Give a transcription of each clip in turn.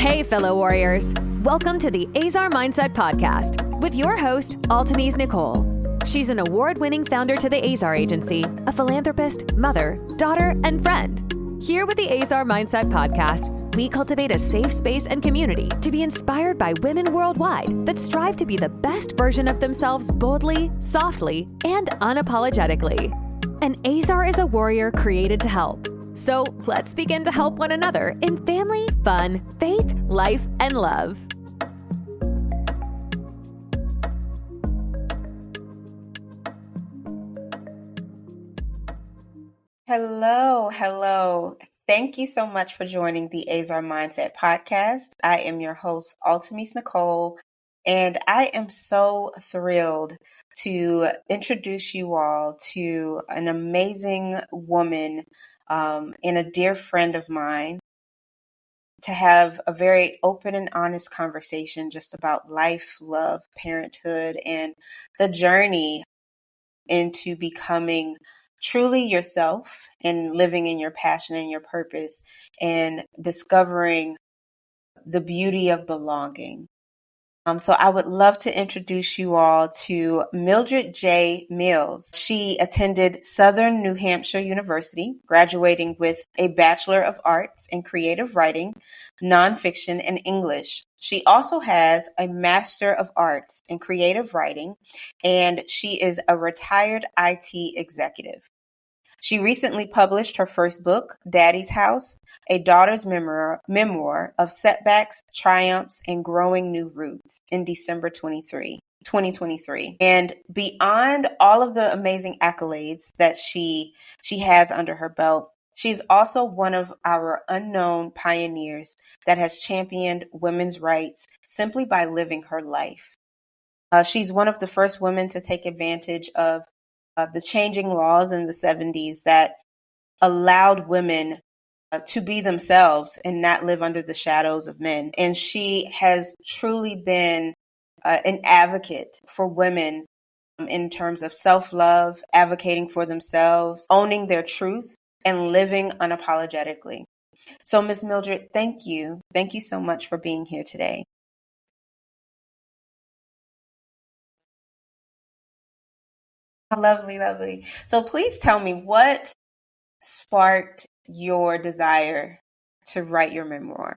Hey, fellow warriors. Welcome to the Azar Mindset Podcast with your host, Altimese Nichole. She's an award-winning founder to the Azar Agency, a philanthropist, mother, daughter, and friend. Here with the Azar Mindset Podcast, we cultivate a safe space and community to be inspired by women worldwide that strive to be the best version of themselves boldly, softly, and unapologetically. An Azar is a warrior created to help. So let's begin to help one another in family, fun, faith, life, and love. Hello. Thank you so much for joining the Azar Mindset Podcast. I am your host, Altimese Nichole, and I am so thrilled to introduce you all to an amazing woman and a dear friend of mine, to have a very open and honest conversation just about life, love, parenthood, and the journey into becoming truly yourself and living in your passion and your purpose and discovering the beauty of belonging. So I would love to introduce you all to Mildred J. Mills. She attended Southern New Hampshire University, graduating with a Bachelor of Arts in Creative Writing, Nonfiction, and English. She also has a Master of Arts in Creative Writing, and she is a retired IT executive. She recently published her first book, Daddy's House, a daughter's memoir of setbacks, triumphs, and growing new roots in December 2023. And beyond all of the amazing accolades that she has under her belt, she's also one of our unknown pioneers that has championed women's rights simply by living her life. She's one of the first women to take advantage of the changing laws in the 70s that allowed women to be themselves and not live under the shadows of men. And she has truly been an advocate for women in terms of self-love, advocating for themselves, owning their truth, and living unapologetically. So, Ms. Mildred, thank you. Thank you so much for being here today. Lovely. So please tell me, what sparked your desire to write your memoir?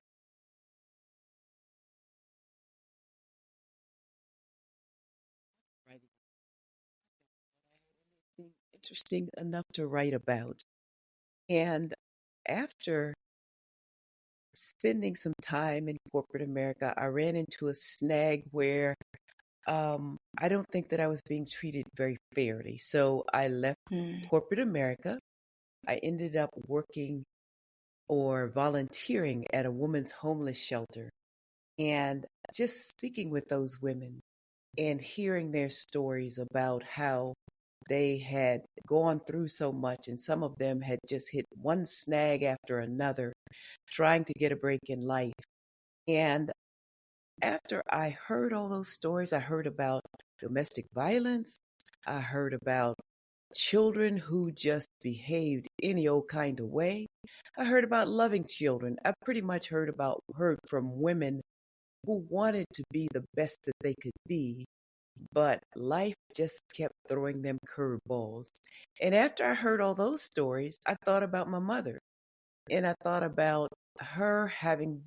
Interesting enough to write about. And after spending some time in corporate America, I ran into a snag where I don't think that I was being treated very fairly. So I left corporate America. I ended up working or volunteering at a women's homeless shelter, and just speaking with those women and hearing their stories about how they had gone through so much, and some of them had just hit one snag after another, trying to get a break in life. And after I heard all those stories, I heard about domestic violence. I heard about children who just behaved any old kind of way. I heard about loving children. I pretty much heard from women who wanted to be the best that they could be, but life just kept throwing them curveballs. And after I heard all those stories, I thought about my mother, and I thought about her having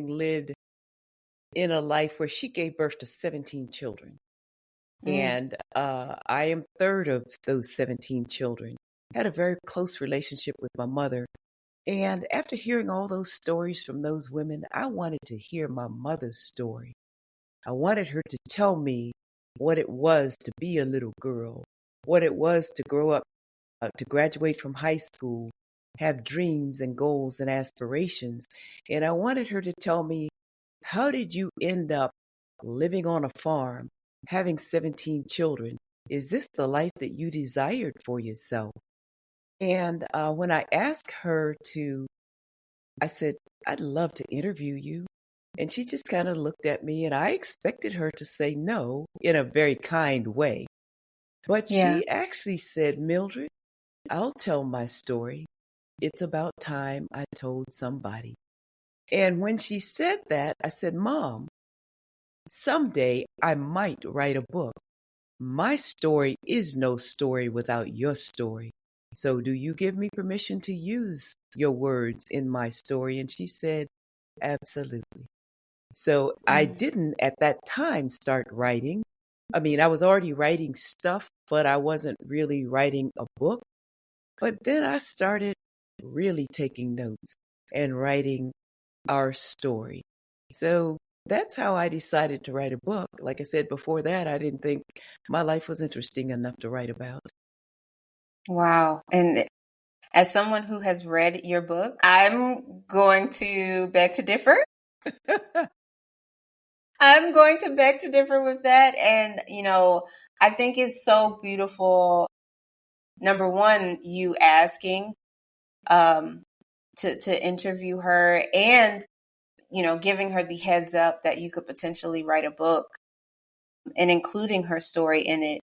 lived in a life where she gave birth to 17 children. And I am third of those 17 children. Had a very close relationship with my mother. And after hearing all those stories from those women, I wanted to hear my mother's story. I wanted her to tell me what it was to be a little girl, what it was to grow up, to graduate from high school, have dreams and goals and aspirations. And I wanted her to tell me, how did you end up living on a farm, having 17 children? Is this the life that you desired for yourself? And when I asked her I said, I'd love to interview you. And she just kind of looked at me, and I expected her to say no in a very kind way. But she actually said, Mildred, I'll tell my story. It's about time I told somebody. And when she said that, I said, Mom, someday I might write a book. My story is no story without your story. So do you give me permission to use your words in my story? And she said, absolutely. So I Mm. didn't at that time start writing. I mean, I was already writing stuff, but I wasn't really writing a book. But then I started really taking notes and writing our story. So that's how I decided to write a book. Like I said before that, I didn't think my life was interesting enough to write about. Wow. And as someone who has read your book, I'm going to beg to differ. I'm going to beg to differ with that. And, I think it's so beautiful. Number one, you asking um, to interview her and, giving her the heads up that you could potentially write a book and including her story in it.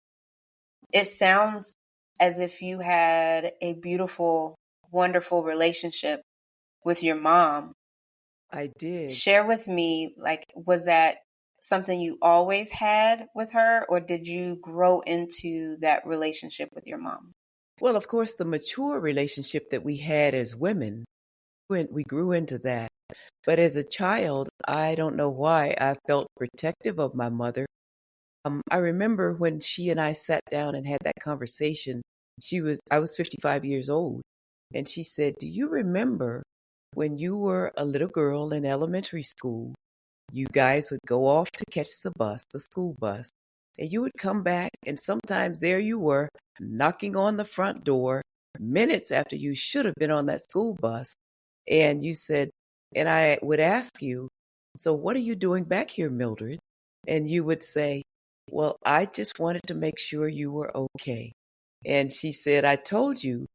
It sounds as if you had a beautiful, wonderful relationship with your mom. I did. Share with me, was that something you always had with her, or did you grow into that relationship with your mom? Well, of course, the mature relationship that we had as women, we grew into that. But as a child, I don't know why I felt protective of my mother. I remember when she and I sat down and had that conversation. I was 55 years old, and she said, "Do you remember when you were a little girl in elementary school? You guys would go off to catch the school bus, and you would come back, and sometimes there you were knocking on the front door minutes after you should have been on that school bus." And you said, and I would ask you, "So what are you doing back here, Mildred?" And you would say, "Well, I just wanted to make sure you were okay." And she said, "I told you."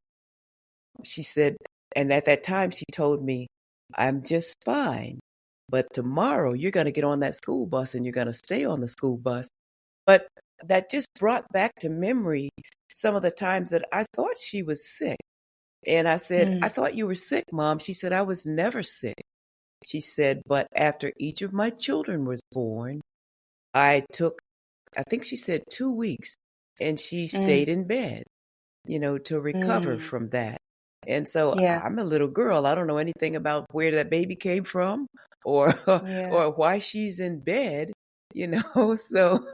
She said, and at that time she told me, "I'm just fine. But tomorrow you're going to get on that school bus and you're going to stay on the school bus." But that just brought back to memory some of the times that I thought she was sick. And I said, "I Mm. thought you were sick, Mom." She said, "I was never sick." She said, "But after each of my children was born, I took, I think she said 2 weeks, and she Mm. stayed in bed, to recover Mm. from that." And so Yeah. I'm a little girl. I don't know anything about where that baby came from or Yeah. or why she's in bed. So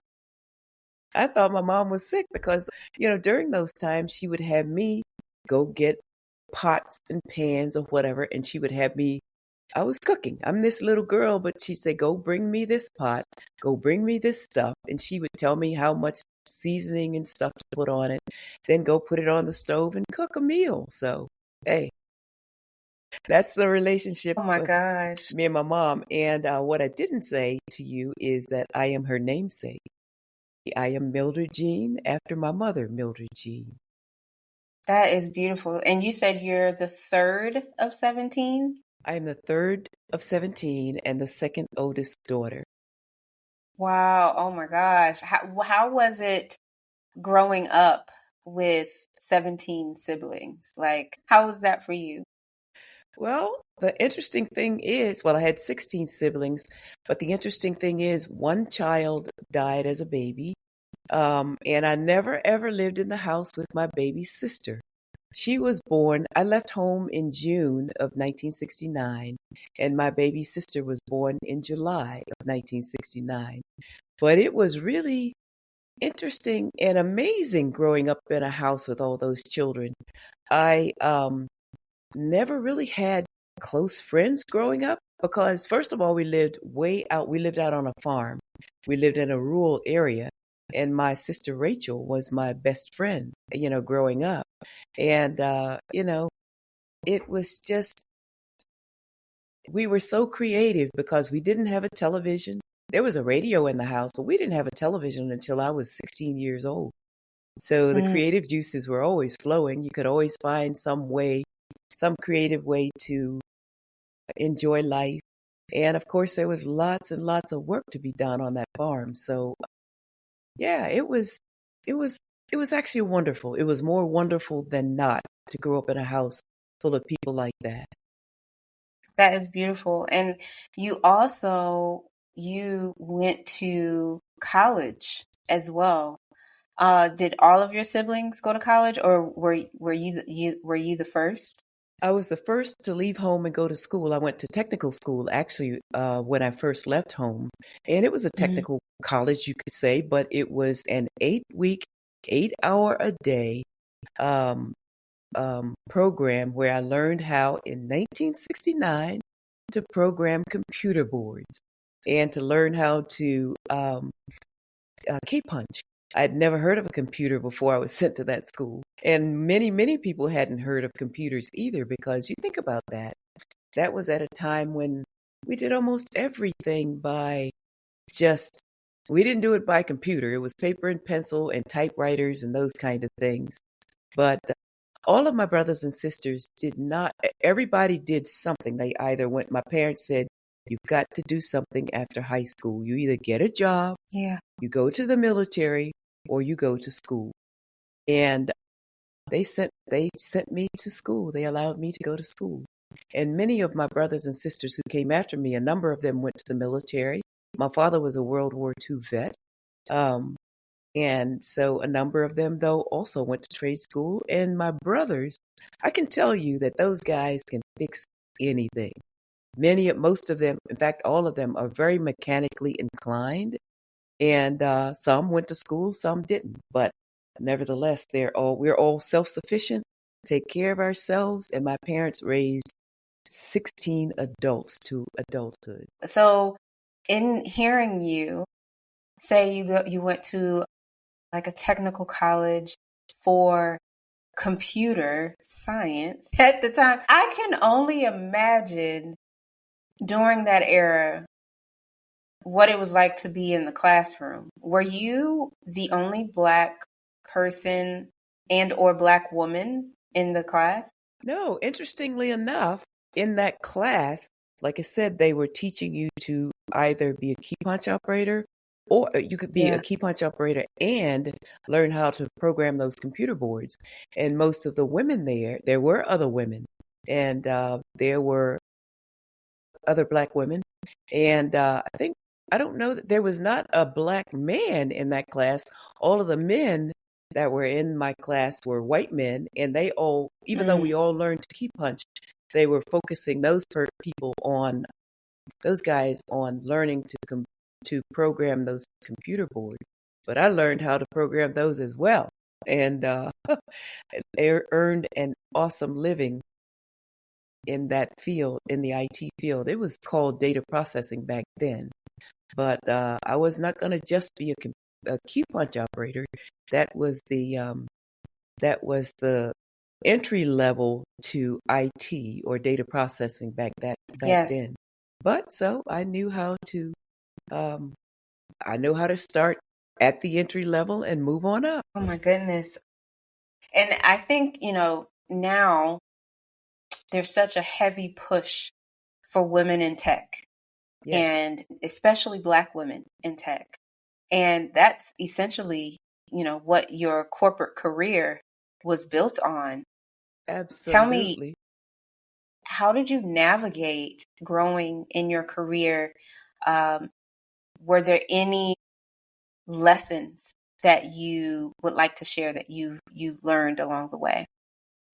I thought my mom was sick because, during those times she would have me go get pots and pans or whatever, and she would have me, I was cooking. I'm this little girl, but she'd say, "Go bring me this pot, go bring me this stuff." And she would tell me how much seasoning and stuff to put on it, then go put it on the stove and cook a meal. So, hey, that's the relationship Oh my of gosh. me and my mom. And what I didn't say to you is that I am her namesake. I am Mildred Jean after my mother, Mildred Jean. That is beautiful. And you said you're the third of 17? I am the third of 17 and the second oldest daughter. Wow. Oh my gosh. How was it growing up with 17 siblings? How was that for you? Well, the interesting thing is, well, I had 16 siblings, but the interesting thing is one child died as a baby. And I never ever lived in the house with my baby sister. She was born, I left home in June of 1969, and my baby sister was born in July of 1969. But it was really interesting and amazing growing up in a house with all those children. I never really had close friends growing up because, first of all, we lived way out. We lived out on a farm. We lived in a rural area. And my sister Rachel was my best friend, growing up. And, it was just, we were so creative because we didn't have a television. There was a radio in the house, but we didn't have a television until I was 16 years old. So the Mm. creative juices were always flowing. You could always find some creative way to enjoy life. And of course, there was lots and lots of work to be done on that farm. So yeah, it was, it was actually wonderful. It was more wonderful than not to grow up in a house full of people like that. That is beautiful. And you went to college as well. Did all of your siblings go to college, or were you the first? I was the first to leave home and go to school. I went to technical school actually when I first left home. And it was a Mhm. technical college, you could say, but it was an 8-week, 8-hour a day um, program where I learned how in 1969 to program computer boards and to learn how to key punch. I'd never heard of a computer before I was sent to that school. And many, many people hadn't heard of computers either, because you think about that. That was at a time when we did almost everything by just, we didn't do it by computer. It was paper and pencil and typewriters and those kind of things. But all of my brothers and sisters did not, everybody did something. They either went, my parents said, you've got to do something after high school. You either get a job, Yeah. you go to the military, or you go to school. And they sent me to school. They allowed me to go to school. And many of my brothers and sisters who came after me, a number of them went to the military. My father was a World War II vet. And so a number of them, though, also went to trade school. And my brothers, I can tell you that those guys can fix anything. Most of them, in fact, all of them are very mechanically inclined. And some went to school, some didn't. But nevertheless, we're all self-sufficient, take care of ourselves. And my parents raised 16 adults to adulthood. So, in hearing you say you went to like a technical college for computer science at the time, I can only imagine during that era what it was like to be in the classroom. Were you the only Black person and or Black woman in the class? No, interestingly enough, in that class, like I said, they were teaching you to either be a key punch operator, or you could be a Yeah. key punch operator and learn how to program those computer boards. And most of the women there were other women, and there were other Black women. And I don't know that there was not a Black man in that class. All of the men that were in my class were white men, and they all, even though we all learned to key punch, they were focusing those guys on learning to program those computer boards. But I learned how to program those as well, and they earned an awesome living in that field, in the IT field. It was called data processing back then. But I was not going to just be a key punch operator. That was the entry level to IT or data processing back Yes. then. But so I knew how to start at the entry level and move on up. Oh my goodness. And I think, now there's such a heavy push for women in tech, Yes, and especially Black women in tech. And that's essentially, what your corporate career was built on. Tell me, absolutely. how did you navigate growing in your career? Were there any lessons that you would like to share that you learned along the way?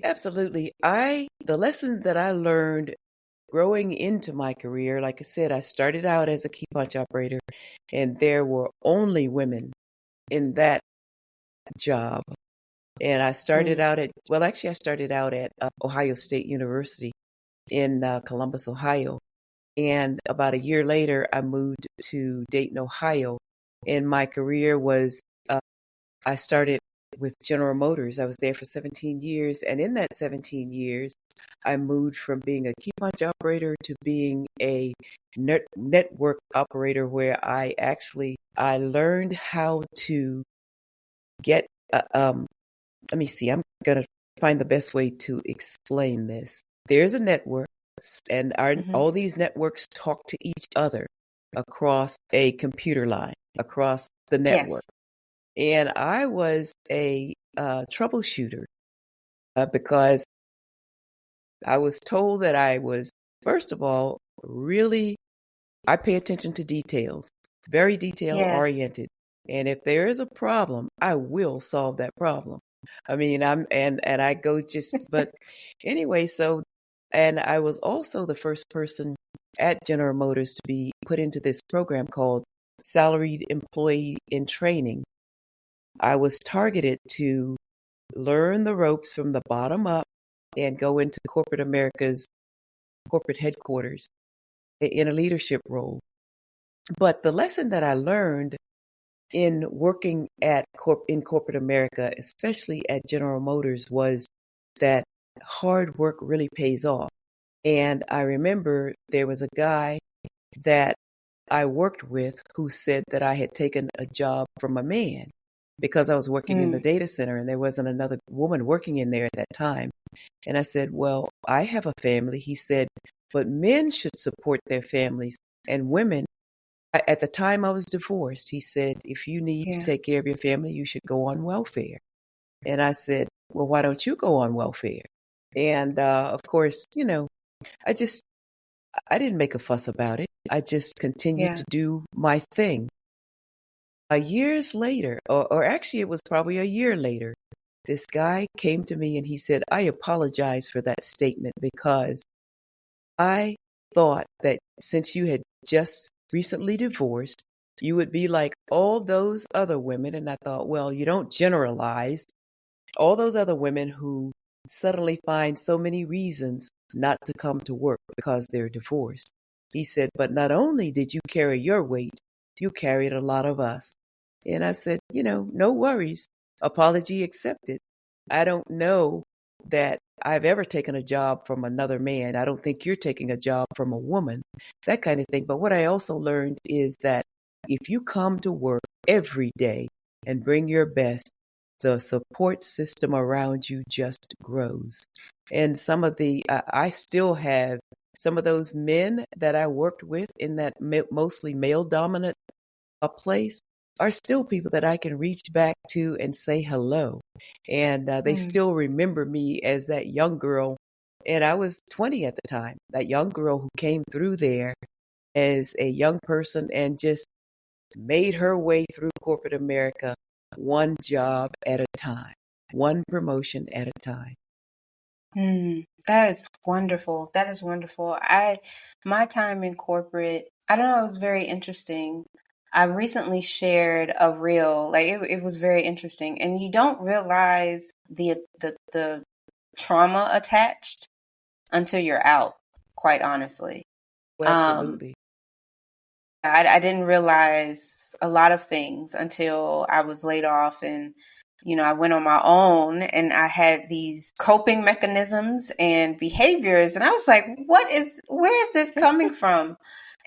Absolutely. The lesson that I learned growing into my career, like I said, I started out as a key punch operator, and there were only women in that job. And I started out at Ohio State University in Columbus, Ohio. And about a year later, I moved to Dayton, Ohio. And my career was, I started with General Motors. I was there for 17 years. And in that 17 years, I moved from being a key punch operator to being a network operator, where I learned how to get, let me see, I'm going to find the best way to explain this. There's a network, and all these networks talk to each other across a computer line, across the network. Yes. And I was a troubleshooter because I was told that I was first of all, really, I pay attention to details, very detail Yes. oriented. And if there is a problem, I will solve that problem. I mean, and I go but anyway, and I was also the first person at General Motors to be put into this program called Salaried Employee in Training. I was targeted to learn the ropes from the bottom up and go into corporate America's corporate headquarters in a leadership role. But the lesson that I learned in working in corporate America, especially at General Motors, was that hard work really pays off. And I remember there was a guy that I worked with who said that I had taken a job from a man because I was working in the data center and there wasn't another woman working in there at that time. And I said, well, I have a family. He said, but men should support their families, and women, at the time I was divorced, he said, if you need to take care of your family, you should go on welfare. And I said, well, why don't you go on welfare? And of course, I didn't make a fuss about it. I just continued to do my thing. Years later, or actually it was probably a year later, this guy came to me and he said, I apologize for that statement because I thought that since you had just recently divorced, you would be like all those other women. And I thought, well, you don't generalize. All those other women who suddenly find so many reasons not to come to work because they're divorced. He said, but not only did you carry your weight, you carried a lot of us. And I said, no worries. Apology accepted. I don't know that I've ever taken a job from another man. I don't think you're taking a job from a woman, that kind of thing. But what I also learned is that if you come to work every day and bring your best, the support system around you just grows. And I still have some of those men that I worked with in that mostly male dominant place are still people that I can reach back to and say hello. And they still remember me as that young girl. And I was 20 at the time, that young girl who came through there as a young person and just made her way through corporate America, one job at a time, one promotion at a time. That is wonderful. That is wonderful. My time in corporate, I don't know, it was very interesting. I recently shared a reel, like it was very interesting, and you don't realize the trauma attached until you're out, quite honestly. Well, absolutely. I didn't realize a lot of things until I was laid off and I went on my own and I had these coping mechanisms and behaviors. And I was like, where is this coming from?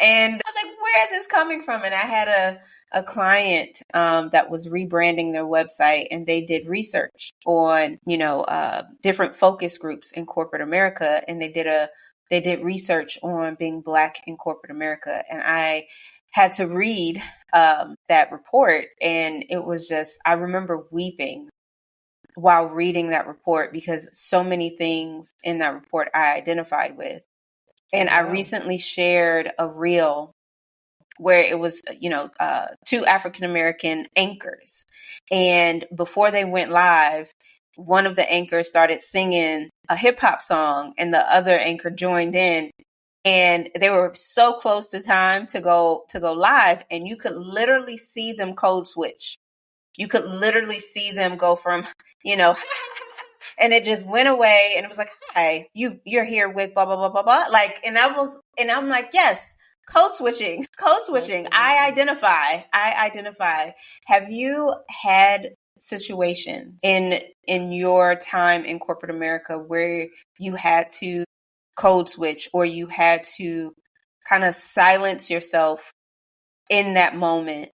And I was like, where is this coming from? And I had a client that was rebranding their website, and they did research on, different focus groups in corporate America. And they did research on being Black in corporate America. And I had to read that report, and it was just, I remember weeping while reading that report because so many things in that report I identified with. And I recently shared a reel where it was, two African-American anchors. And before they went live, one of the anchors started singing a hip hop song and the other anchor joined in. And they were so close to time to go live, and you could literally see them code switch. You could literally see them go from, and it just went away, and it was like, "Hi, you're here with blah blah blah blah blah." Like, and I'm like, yes, code switching. Absolutely. I identify. Have you had situations in your time in corporate America where you had to code switch, or you had to kind of silence yourself in that moment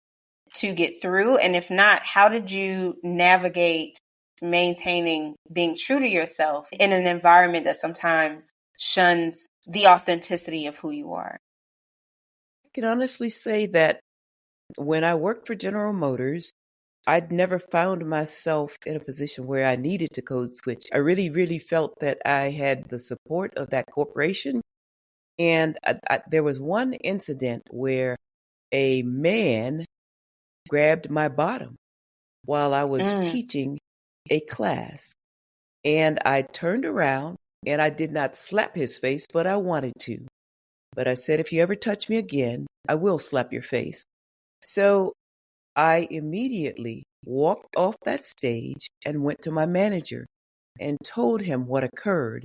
to get through? And if not, how did you navigate maintaining being true to yourself in an environment that sometimes shuns the authenticity of who you are? I can honestly say that when I worked for General Motors, I'd never found myself in a position where I needed to code switch. I really, really felt that I had the support of that corporation And there was one incident where a man grabbed my bottom while I was teaching a class. And I turned around and I did not slap his face, but I wanted to. But I said, if you ever touch me again, I will slap your face. So I immediately walked off that stage and went to my manager and told him what occurred.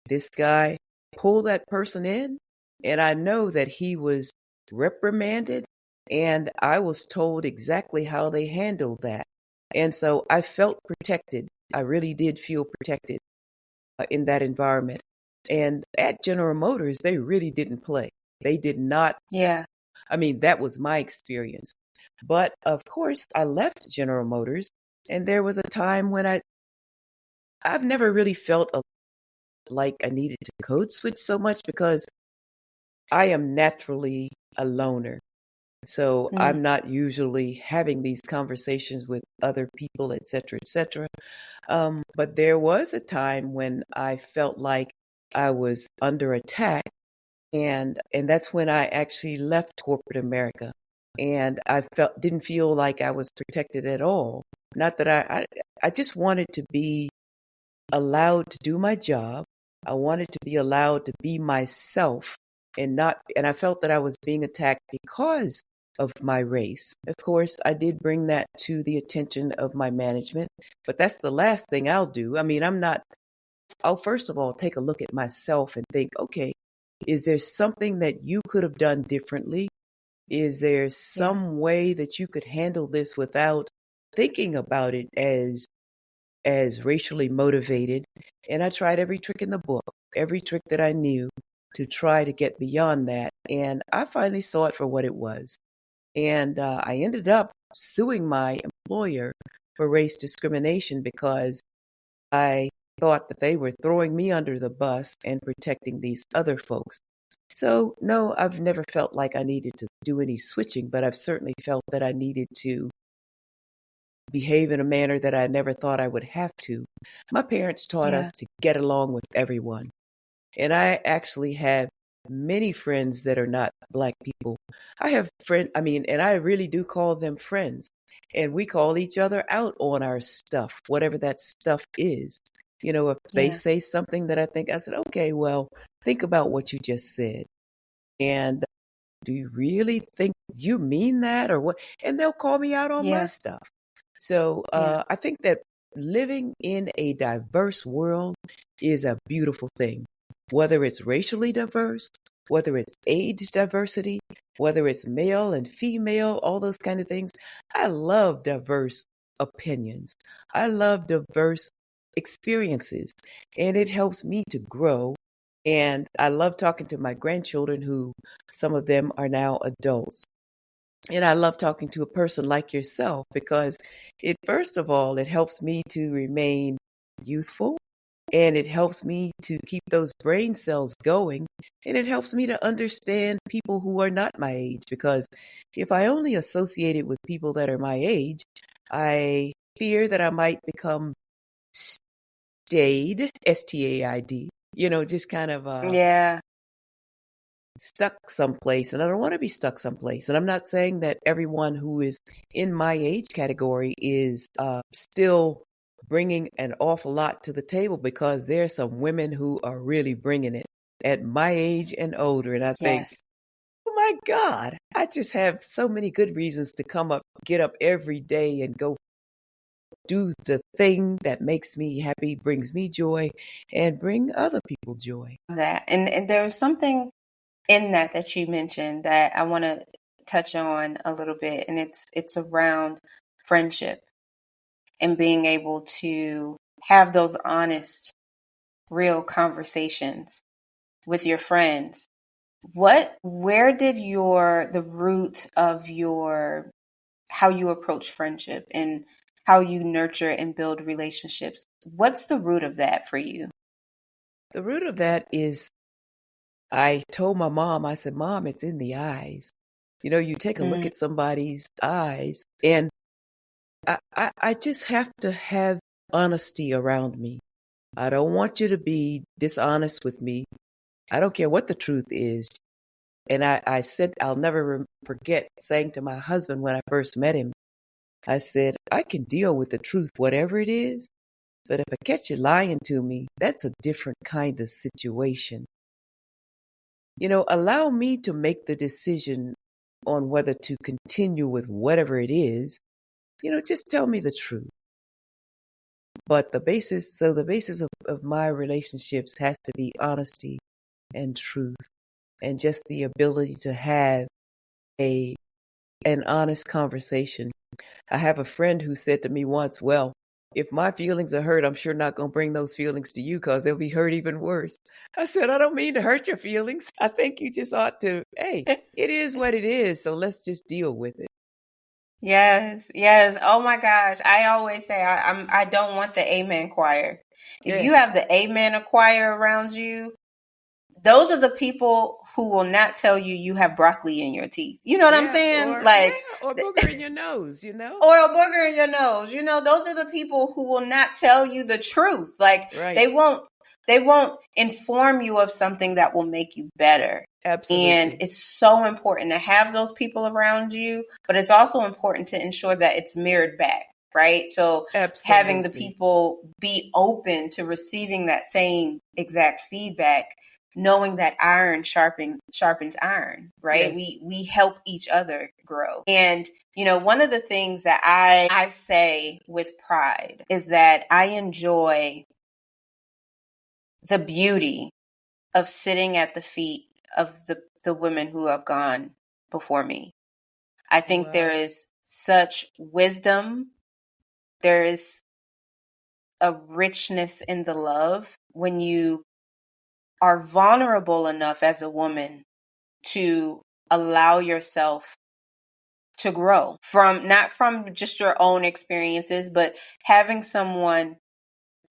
This guy pulled that person in, and I know that he was reprimanded, and I was told exactly how they handled that. And so I felt protected. I really did feel protected in that environment. And at General Motors, they really didn't play. They did not. Yeah. I mean, that was my experience. But of course, I left General Motors, and there was a time when I've never really felt like I needed to code switch so much because I am naturally a loner. So I'm not usually having these conversations with other people, et cetera, et cetera. But there was a time when I felt like I was under attack, and that's when I actually left corporate America. And I didn't feel like I was protected at all. Not that I just wanted to be allowed to do my job. I wanted to be allowed to be myself and I felt that I was being attacked because of my race. Of course, I did bring that to the attention of my management, but that's the last thing I'll do. I mean, I'll first of all take a look at myself and think, okay, is there something that you could have done differently? Is there some way that you could handle this without thinking about it as racially motivated? And I tried every trick in the book, every trick that I knew to try to get beyond that. And I finally saw it for what it was. And I ended up suing my employer for race discrimination because I thought that they were throwing me under the bus and protecting these other folks. So, no, I've never felt like I needed to do any switching, but I've certainly felt that I needed to behave in a manner that I never thought I would have to. My parents taught us to get along with everyone. And I actually have many friends that are not Black people. I have and I really do call them friends. And we call each other out on our stuff, whatever that stuff is. You know, if they say something that I said, okay, well, think about what you just said. And do you really think you mean that or what? And they'll call me out on my stuff. So I think that living in a diverse world is a beautiful thing, whether it's racially diverse, whether it's age diversity, whether it's male and female, all those kind of things. I love diverse opinions. I love diverse experiences, and it helps me to grow. And I love talking to my grandchildren, who some of them are now adults. And I love talking to a person like yourself because first of all, it helps me to remain youthful, and it helps me to keep those brain cells going, and it helps me to understand people who are not my age, because if I only associated with people that are my age, I fear that I might become staid, STAID, just kind of stuck someplace, and I don't want to be stuck someplace. And I'm not saying that everyone who is in my age category is still bringing an awful lot to the table, because there are some women who are really bringing it at my age and older. And I think, oh my God, I just have so many good reasons to get up every day and go do the thing that makes me happy, brings me joy, and bring other people joy. That and there was something in that you mentioned that I want to touch on a little bit, and it's around friendship and being able to have those honest, real conversations with your friends. Where did the root of how you approach friendship and how you nurture and build relationships, what's the root of that for you? The root of that is, I told my mom, I said, Mom, it's in the eyes. You take a look at somebody's eyes, and I just have to have honesty around me. I don't want you to be dishonest with me. I don't care what the truth is. And I said, I'll never forget saying to my husband when I first met him, I said, I can deal with the truth, whatever it is. But if I catch you lying to me, that's a different kind of situation. Allow me to make the decision on whether to continue with whatever it is. Just tell me the truth. But the basis of my relationships has to be honesty and truth and just the ability to have an honest conversation. I have a friend who said to me once, well, if my feelings are hurt, I'm sure not going to bring those feelings to you because they'll be hurt even worse. I said, I don't mean to hurt your feelings. I think you just ought to, hey, it is what it is. So let's just deal with it. Yes, yes. Oh my gosh. I always say I don't want the amen choir. If you have the amen choir around you, those are the people who will not tell you have broccoli in your teeth. You know what I'm saying? Or booger in your nose, Or a booger in your nose. Those are the people who will not tell you the truth. Like right. they won't inform you of something that will make you better. Absolutely. And it's so important to have those people around you, but it's also important to ensure that it's mirrored back, right? So Absolutely. Having the people be open to receiving that same exact feedback, knowing that iron sharpens iron, right? Yes. We help each other grow. And, one of the things that I say with pride is that I enjoy the beauty of sitting at the feet of the women who have gone before me. I think there is such wisdom. There is a richness in the love when you are vulnerable enough as a woman to allow yourself to grow not from just your own experiences, but having someone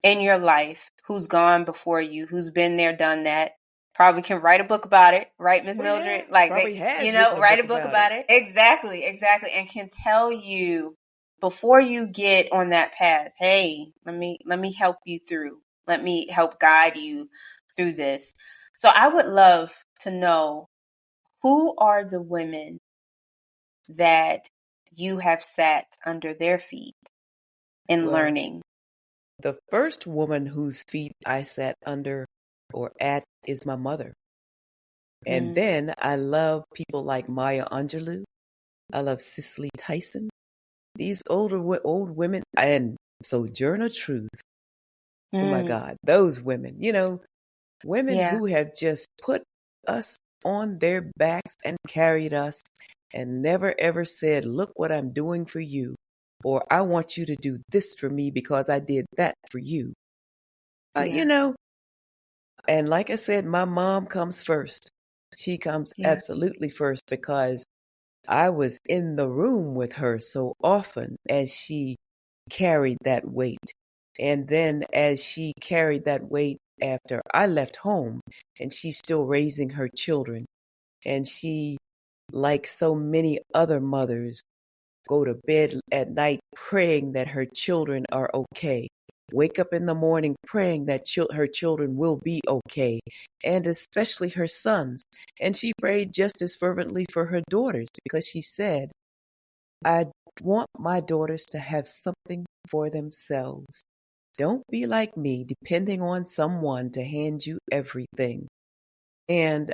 in your life who's gone before you, who's been there, done that, probably can write a book about it, right, Miss Mildred? Like, write a book about it. Exactly. And can tell you before you get on that path, hey, let me help you through. Let me help guide you through this. So I would love to know, who are the women that you have sat under their feet in learning? The first woman whose feet I sat under or at is my mother. And then I love people like Maya Angelou. I love Cicely Tyson. These old women, and Sojourner Truth. Oh my God, those women, women who have just put us on their backs and carried us and never ever said, look what I'm doing for you. Or I want you to do this for me because I did that for you. And like I said, my mom comes first. She comes absolutely first because I was in the room with her so often as she carried that weight. And then as she carried that weight after I left home, and she's still raising her children. And she, like so many other mothers, go to bed at night praying that her children are okay. Wake up in the morning praying that her children will be okay, and especially her sons. And she prayed just as fervently for her daughters because she said, I want my daughters to have something for themselves. Don't be like me, depending on someone to hand you everything. And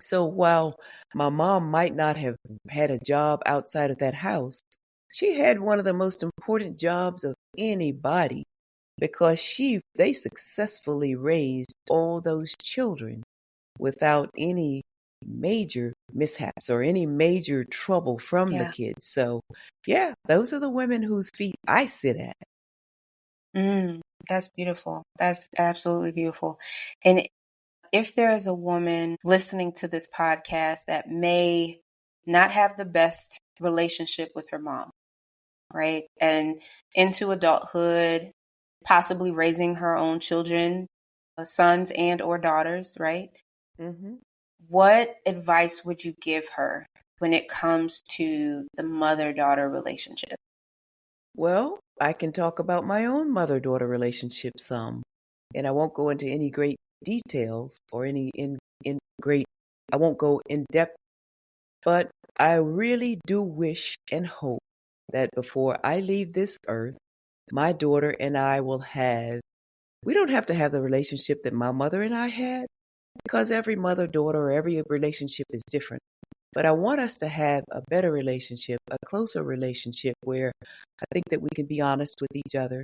so while my mom might not have had a job outside of that house, she had one of the most important jobs of anybody because they successfully raised all those children without any major mishaps or any major trouble from the kids. So, those are the women whose feet I sit at. That's beautiful. That's absolutely beautiful. And if there is a woman listening to this podcast that may not have the best relationship with her mom, right? And into adulthood, possibly raising her own children, sons and or daughters, right? Mm-hmm. What advice would you give her when it comes to the mother-daughter relationship? Well, I can talk about my own mother-daughter relationship some, and I won't go into any great details or in great, I won't go in depth, but I really do wish and hope that before I leave this earth, my daughter and I will have, we don't have to have the relationship that my mother and I had, because every mother-daughter or every relationship is different. But I want us to have a better relationship, a closer relationship where I think that we can be honest with each other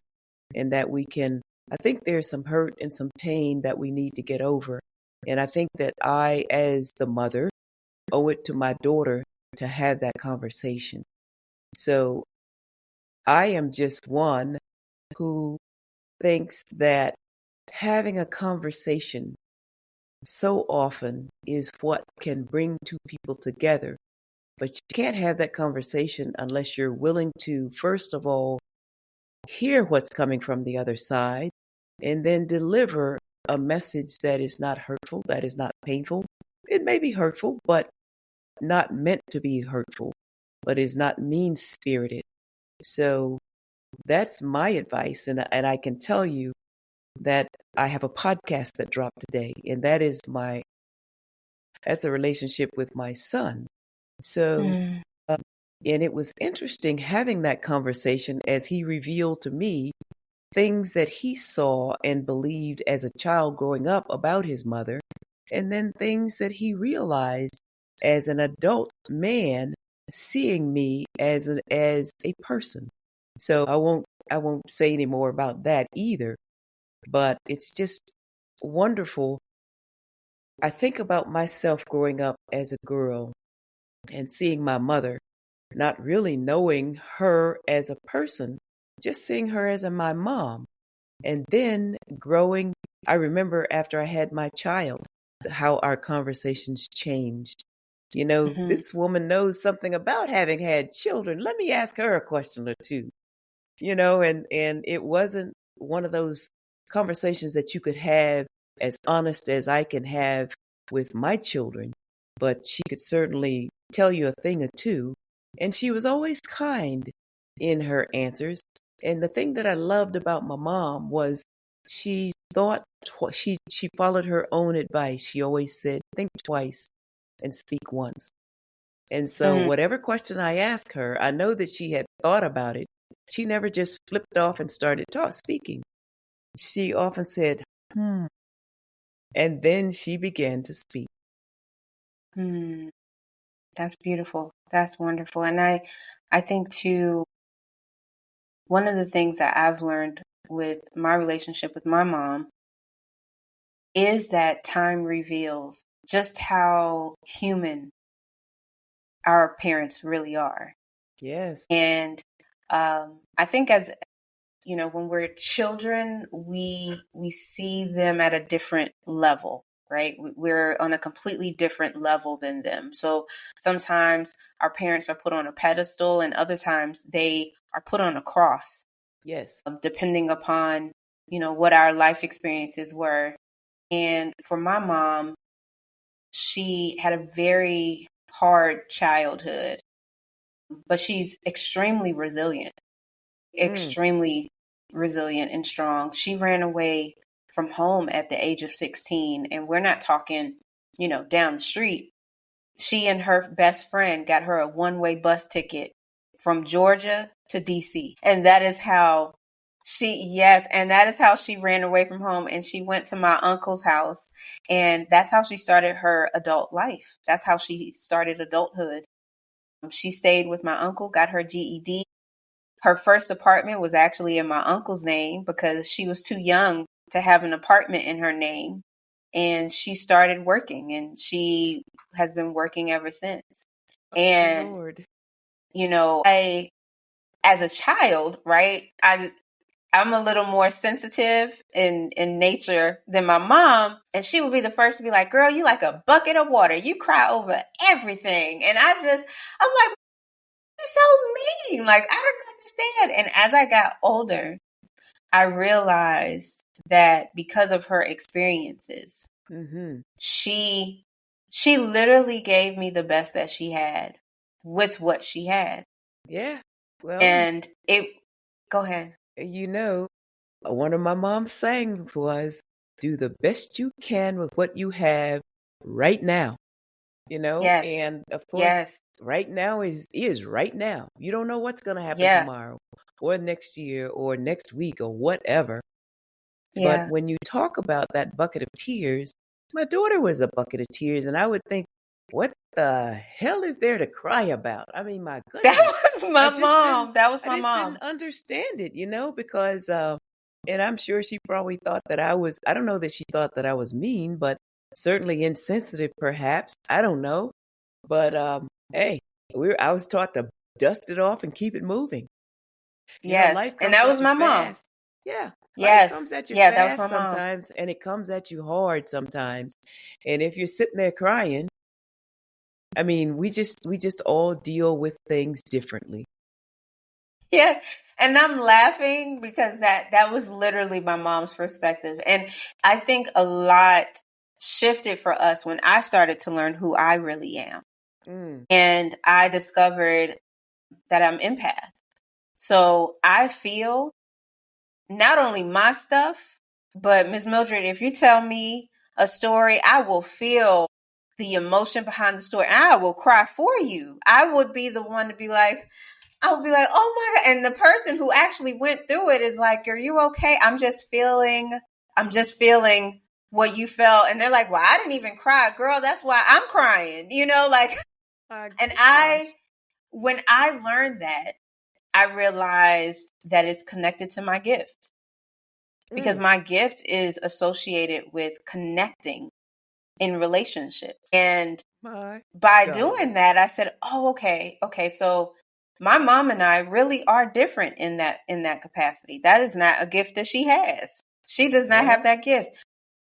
and that we can, I think there's some hurt and some pain that we need to get over. And I think that I, as the mother, owe it to my daughter to have that conversation. So I am just one who thinks that having a conversation so often is what can bring two people together. But you can't have that conversation unless you're willing to, first of all, hear what's coming from the other side and then deliver a message that is not hurtful, that is not painful. It may be hurtful, but not meant to be hurtful, but is not mean-spirited. So that's my advice. And I can tell you that I have a podcast that dropped today, and that's a relationship with my son. So, and it was interesting having that conversation as he revealed to me things that he saw and believed as a child growing up about his mother, and then things that he realized as an adult man seeing me as a person. So I won't say any more about that either, but it's just wonderful. I think about myself growing up as a girl and seeing my mother, not really knowing her as a person, just seeing her as my mom. And then growing, I remember after I had my child, how our conversations changed. You know, this woman knows something about having had children. Let me ask her a question or two. You know, and it wasn't one of those conversations that you could have as honest as I can have with my children, but she could certainly tell you a thing or two. And she was always kind in her answers. And the thing that I loved about my mom was she thought, she followed her own advice. She always said, think twice and speak once. And so whatever question I asked her, I know that she had thought about it. She never just flipped off and started speaking. She often said, and then she began to speak. That's beautiful. That's wonderful. And I think too, one of the things that I've learned with my relationship with my mom is that time reveals just how human our parents really are. Yes. And I think as you know, when we're children, we see them at a different level, right? We're on a completely different level than them. So sometimes our parents are put on a pedestal, and other times they are put on a cross. Yes. Depending upon, you know, what our life experiences were. And for my mom, she had a very hard childhood, but she's extremely resilient and strong. She ran away from home at the age of 16, and we're not talking, you know, down the street. She and her best friend got her a one-way bus ticket from Georgia to DC. And that is how she ran away from home, and she went to my uncle's house, and that's how she started her adult life. That's how she started adulthood. She stayed with my uncle, got her GED. Her first apartment was actually in my uncle's name because she was too young to have an apartment in her name. And she started working, and she has been working ever since. And, Lord. you know, as a child, right, I'm a little more sensitive in nature than my mom. And she would be the first to be like, girl, you like a bucket of water. You cry over everything. And I'm like, so mean. Like, I don't understand. And as I got older, I realized that because of her experiences, she literally gave me the best that she had with what she had. Yeah. Well, And go ahead. You know, one of my mom's sayings was, do the best you can with what you have right now, Yes. and of course, Yes. right now is right now. You don't know what's going to happen Yeah. tomorrow or next year or next week or whatever. But Yeah. when you talk about that bucket of tears, my daughter was a bucket of tears, and I would think, what the hell is there to cry about? I mean, my That goodness. was I my just didn't mom. That was I my just mom. didn't understand it, because and I'm sure she probably thought that I don't know that she thought that I was mean, but certainly insensitive perhaps. I don't know. But hey, I was taught to dust it off and keep it moving. Yes. Life And comes that was at you my mom. fast. Yeah, life comes Yes. at you Yeah, that was fast my mom. sometimes, and it comes at you hard sometimes. And if you're sitting there crying, I mean, we just all deal with things differently. Yes. And I'm laughing because that was literally my mom's perspective. And I think a lot shifted for us when I started to learn who I really am. Mm. And I discovered that I'm empath. So I feel not only my stuff, but Miss Mildred, if you tell me a story, I will feel the emotion behind the story and I will cry for you. I would be the one to be like, I would be like, oh my God. And the person who actually went through it is like, are you okay? I'm just feeling what you felt. And they're like, well, I didn't even cry. Girl, that's why I'm crying. Like, My and gosh. when I learned that, I realized that it's connected to my gift because Mm. my gift is associated with connecting in relationships. And My by God. doing that, I said, oh, okay. So my mom and I really are different in that capacity. That is not a gift that she has. She does not have Well, that gift.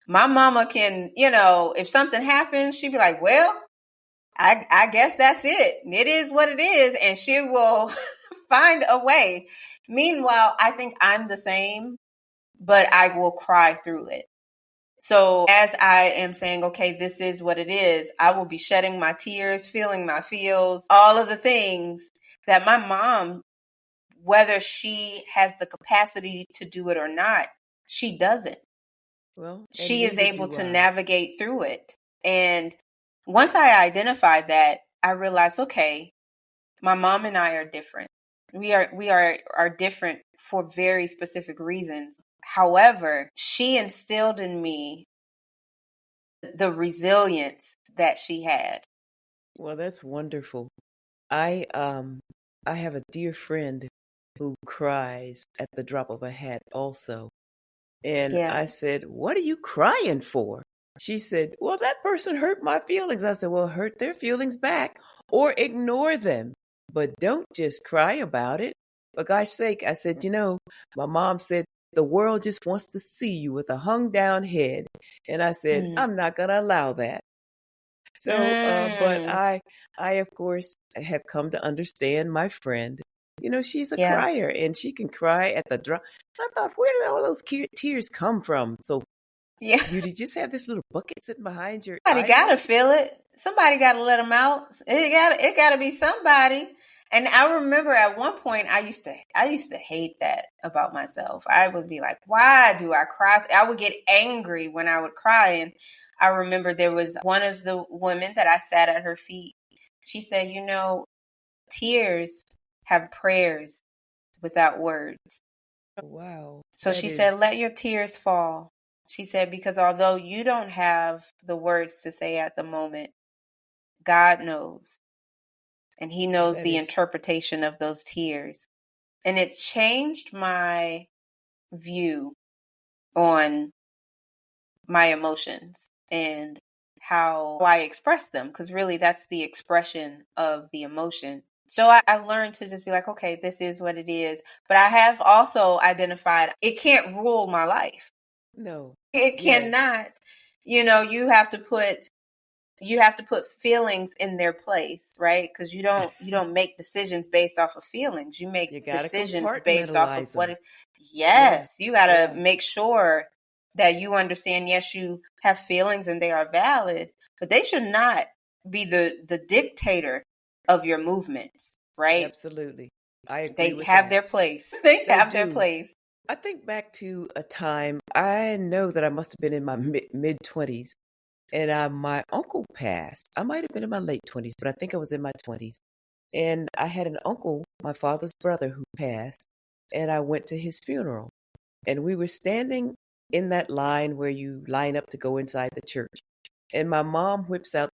My mama can, if something happens, she'd be like, well, I guess that's it. It is what it is. And she will find a way. Meanwhile, I think I'm the same, but I will cry through it. So as I am saying, okay, this is what it is, I will be shedding my tears, feeling my feels, all of the things that my mom, whether she has the capacity to do it or not, she doesn't. well, and She is neither able do to I. navigate through it. And once I identified that, I realized, okay, my mom and I are different. We are different for very specific reasons. However, she instilled in me the resilience that she had. Well, that's wonderful. I have a dear friend who cries at the drop of a hat also. And Yeah. I said, "What are you crying for?" She said, "Well, that person hurt my feelings." I said, "Well, hurt their feelings back or ignore them, but don't just cry about it. For gosh sake," I said, my mom said, "The world just wants to see you with a hung down head." And I said, Mm. "I'm not going to allow that." So, but Mm. I of course have come to understand my friend. She's a Yeah. crier and she can cry at the drop. I thought, where did all those tears come from? So Yeah. you did just have this little bucket sitting behind your Somebody gotta eyelid? feel it. Somebody gotta let them out. It gotta be somebody. And I remember at one point I used to hate that about myself. I would be like, why do I cry? I would get angry when I would cry. And I remember there was one of the women that I sat at her feet. She said, tears have prayers without words. Wow, So that she is said, let your tears fall. She said, because although you don't have the words to say at the moment, God knows. And He knows that the is interpretation of those tears. And it changed my view on my emotions and how I express them, because really that's the expression of the emotion. So I learned to just be like, okay, this is what it is. But I have also identified it can't rule my life. no. It Yes, cannot. You have to put feelings in their place, right? Because you don't make decisions based off of feelings. You make you got to decisions based off of compartmentalize what them. is. Yeah, Yes, you got to yeah, make sure that you understand. Yes, you have feelings and they are valid, but they should not be the dictator of your movements, right? absolutely. I agree They with have that. their place. They They have their do. place. I think back to a time, I know that I must have been in my mid 20s, and my uncle passed. I might have been in my late 20s, but I think I was in my 20s. And I had an uncle, my father's brother, who passed, and I went to his funeral. And we were standing in that line where you line up to go inside the church. And my mom whips out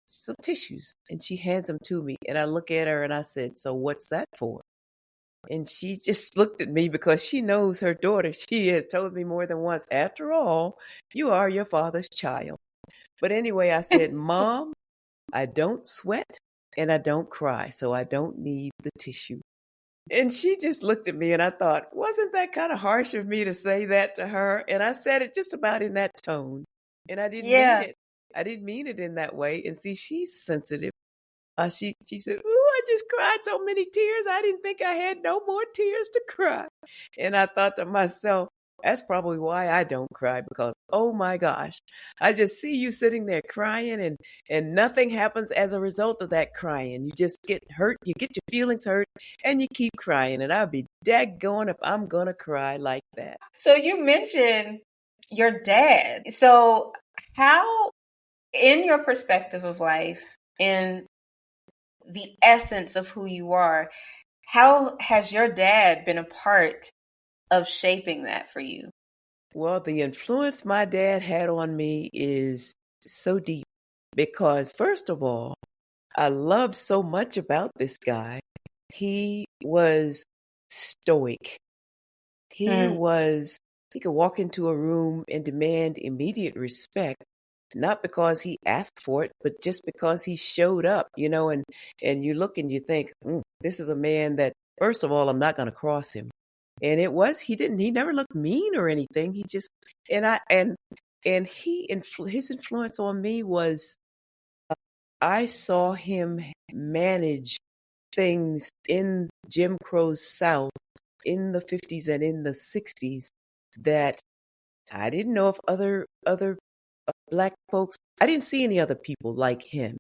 some tissues, and she hands them to me. And I look at her and I said, "So what's that for?" And she just looked at me because she knows her daughter. She has told me more than once, "After all, you are your father's child." But anyway, I said, "Mom, I don't sweat and I don't cry, so I don't need the tissue." And she just looked at me, and I thought, wasn't that kind of harsh of me to say that to her? And I said it just about in that tone. And I didn't mean Yeah. it. I didn't mean it in that way. And see, she's sensitive. She said, "Ooh, I just cried so many tears. I didn't think I had no more tears to cry." And I thought to myself, that's probably why I don't cry, because oh my gosh, I just see you sitting there crying, and nothing happens as a result of that crying. You just get hurt, you get your feelings hurt, and you keep crying. And I'd be daggone if I'm gonna cry like that. So you mentioned your dad. So how, in your perspective of life, in the essence of who you are, how has your dad been a part of shaping that for you? Well, the influence my dad had on me is so deep because, first of all, I loved so much about this guy. He was stoic. Mm. He could walk into a room and demand immediate respect, not because he asked for it, but just because he showed up, and you look and you think, this is a man that, first of all, I'm not going to cross him. And he never looked mean or anything. He just, his influence on me was, I saw him manage things in Jim Crow's South in the 50s and in the 60s that I didn't know if other Black folks, I didn't see any other people like him.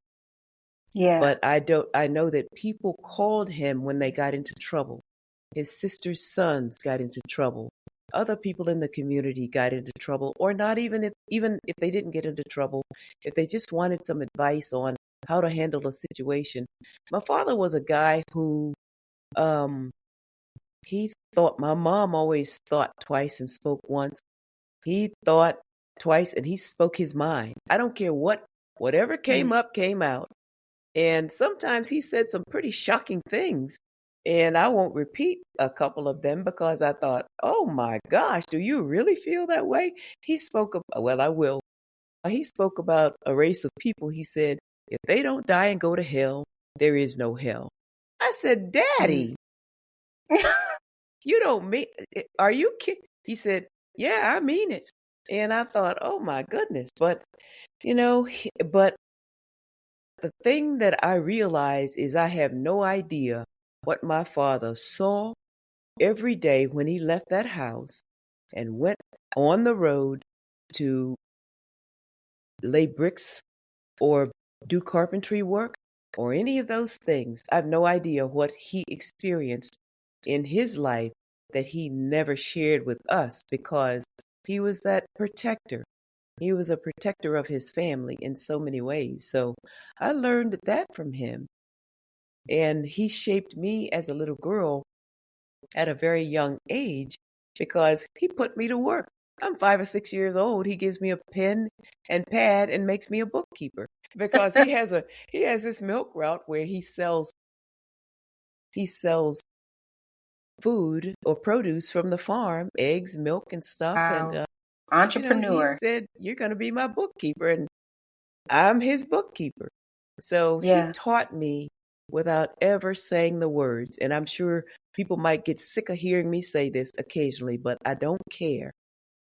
Yeah. But I know that people called him when they got into trouble. His sister's sons got into trouble. Other people in the community got into trouble, or not even if they didn't get into trouble, if they just wanted some advice on how to handle a situation. My father was a guy who he thought, my mom always thought twice and spoke once. He thought twice and he spoke his mind. I don't care whatever came up, came out. And sometimes he said some pretty shocking things. And I won't repeat a couple of them because I thought, oh my gosh, do you really feel that way? I will. He spoke about a race of people. He said, if they don't die and go to hell, there is no hell. I said, Daddy, you don't mean, are you kidding? He said, yeah, I mean it. And I thought, oh my goodness. But the thing that I realize is I have no idea what my father saw every day when he left that house and went on the road to lay bricks or do carpentry work or any of those things. I have no idea what he experienced in his life that he never shared with us because he was that protector. He was a protector of his family in so many ways. So I learned that from him. And he shaped me as a little girl at a very young age because he put me to work. I'm 5 or 6 years old. He gives me a pen and pad and makes me a bookkeeper because he has this milk route where he sells food or produce from the farm, eggs, milk, and stuff. Wow. And Entrepreneur. he said, "You're going to be my bookkeeper," and I'm his bookkeeper. So he Yeah. taught me without ever saying the words. And I'm sure people might get sick of hearing me say this occasionally, but I don't care.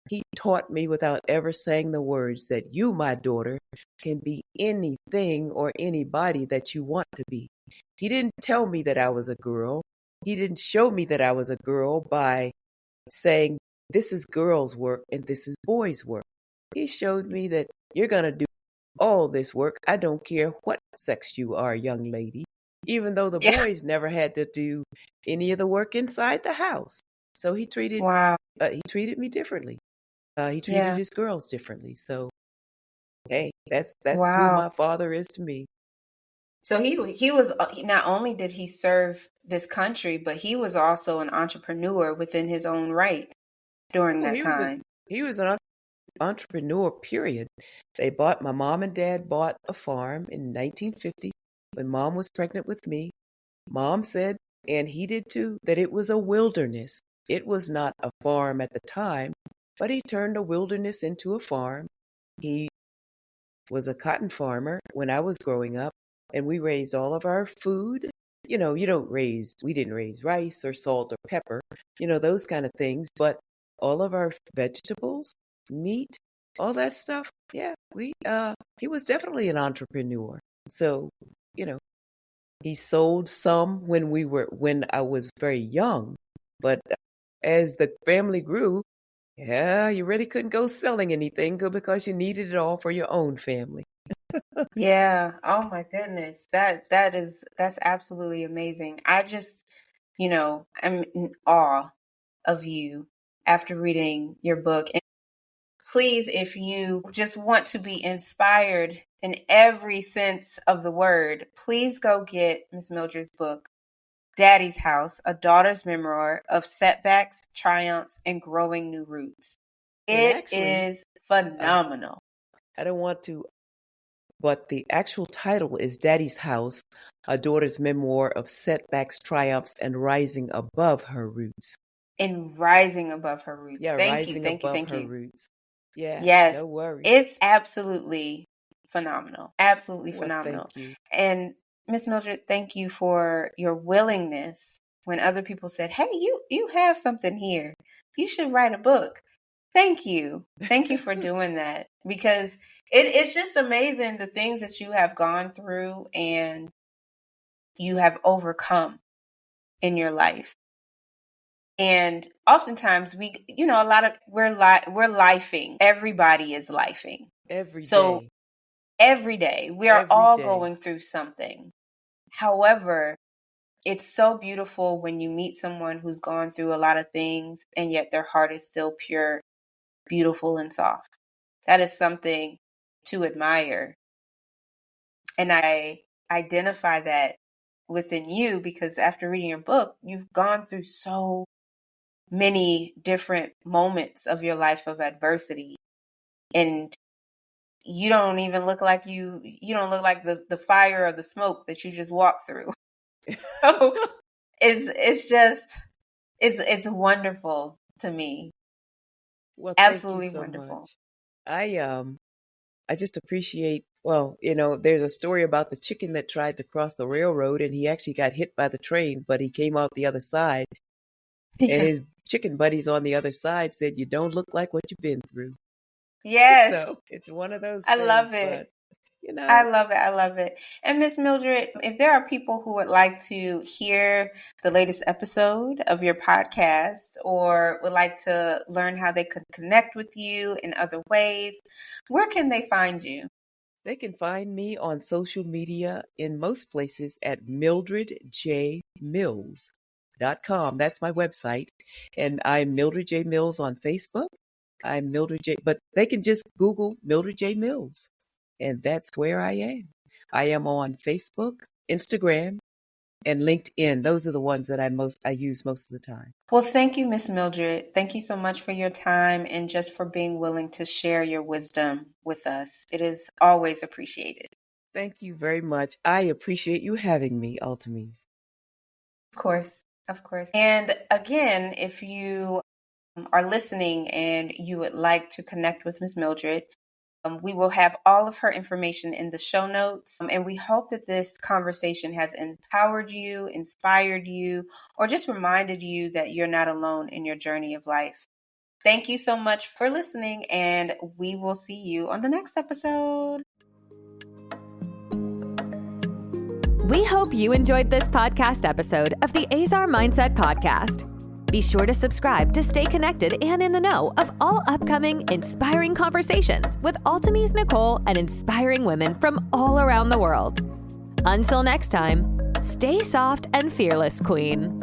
He taught me without ever saying the words that you, my daughter, can be anything or anybody that you want to be. He didn't tell me that I was a girl. He didn't show me that I was a girl by saying, this is girls' work and this is boys' work. He showed me that you're going to do all this work. I don't care what sex you are, young lady, even though the boys never had to do any of the work inside the house. So Wow. he treated me differently. He treated Yeah. his girls differently. So hey, that's who Wow. my father is to me. So he was not only did he serve this country, but he was also an entrepreneur within his own right during Oh, that time. he was an entrepreneur, period. My mom and dad bought a farm in 1950 when mom was pregnant with me. Mom said, and he did too, that it was a wilderness. It was not a farm at the time, but he turned a wilderness into a farm. He was a cotton farmer when I was growing up, and we raised all of our food. You know, we didn't raise rice or salt or pepper, those kind of things, but all of our vegetables, meat, all that stuff. Yeah, he was definitely an entrepreneur. So, you know, he sold some when I was very young, but as the family grew, yeah, you really couldn't go selling anything because you needed it all for your own family. Yeah. Oh my goodness. That's absolutely amazing. I just, I'm in awe of you after reading your book. And please, if you just want to be inspired in every sense of the word, please go get Miss Mildred's book, Daddy's House, A Daughter's Memoir of Setbacks, Triumphs, and Growing New Roots. And It actually, is phenomenal. I don't want to, but the actual title is Daddy's House, A Daughter's Memoir of Setbacks, Triumphs, and Rising Above Her Roots. And rising above her roots. Yeah, Thank you, rising thank you, above thank her you. roots. Yeah, Yes, no worries. it's absolutely phenomenal. Absolutely Well, phenomenal. thank you. And Miss Mildred, thank you for your willingness when other people said, "Hey, you have something here. You should write a book." Thank you. Thank you for doing that, because it's just amazing the things that you have gone through and you have overcome in your life. And oftentimes we're lifing. Everybody is lifing. Every So day. every day we are Every all day. going through something. However, it's so beautiful when you meet someone who's gone through a lot of things and yet their heart is still pure, beautiful, and soft. That is something to admire. And I identify that within you because after reading your book, you've gone through so many different moments of your life of adversity, and you don't even look like you don't look like the fire or the smoke that you just walked through. So it's wonderful to me. Well, thank you Absolutely so wonderful. much. I just appreciate, well, there's a story about the chicken that tried to cross the railroad and he actually got hit by the train, but he came out the other side. And Yeah. his chicken buddies on the other side said, "You don't look like what you've been through." Yes, So it's one of those I things. love it. But, I love it. I love it. And Miss Mildred, if there are people who would like to hear the latest episode of your podcast or would like to learn how they could connect with you in other ways, where can they find you? They can find me on social media in most places at mildredjmills.com. That's my website. And I'm Mildred J. Mills on Facebook. I'm Mildred J. But they can just Google Mildred J. Mills. And that's where I am. I am on Facebook, Instagram, and LinkedIn. Those are the ones that I use most of the time. Well, thank you, Miss Mildred. Thank you so much for your time and just for being willing to share your wisdom with us. It is always appreciated. Thank you very much. I appreciate you having me, Altimese. Of course, of course. And again, if you are listening and you would like to connect with Miss Mildred, we will have all of her information in the show notes. And we hope that this conversation has empowered you, inspired you, or just reminded you that you're not alone in your journey of life. Thank you so much for listening, and we will see you on the next episode. We hope you enjoyed this podcast episode of the Azar Mindset Podcast. Be sure to subscribe to stay connected and in the know of all upcoming inspiring conversations with Altimese Nichole and inspiring women from all around the world. Until next time, stay soft and fearless, Queen.